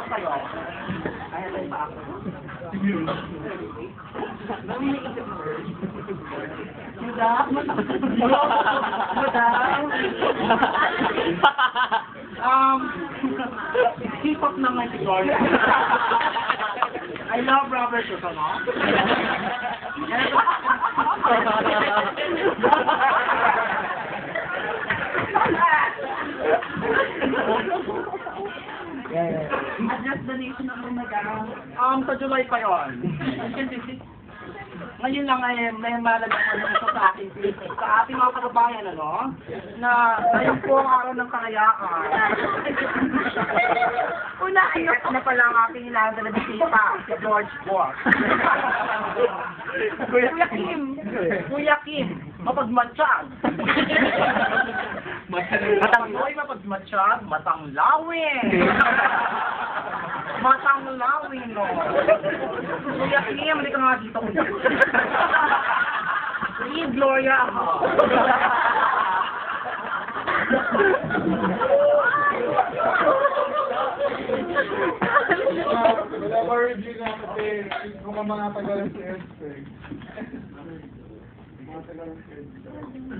kayo. Kaya tayo pa ako. Madam? Hip-hop naman si Gloria. I love Robert Susano. Address donation ako, madam. Sa July pa yun. Ngayon lang ay may malagang ano sa ating sa ating mga kababayan, ano, na ngayon po ang araw ng kalayaan. Unahin na pala ang aking ilang na bisita, si George Bush. Kuya Kim, mapagmatsyag. Matangloy, mapagmatsyag, matanglawin. Matanglawin, no. Kuya Kim, hindi ka nga dito. Si Gloria ako. Wala ba review na kasi kung mga tagal si Edson. Mga tagal si Edson.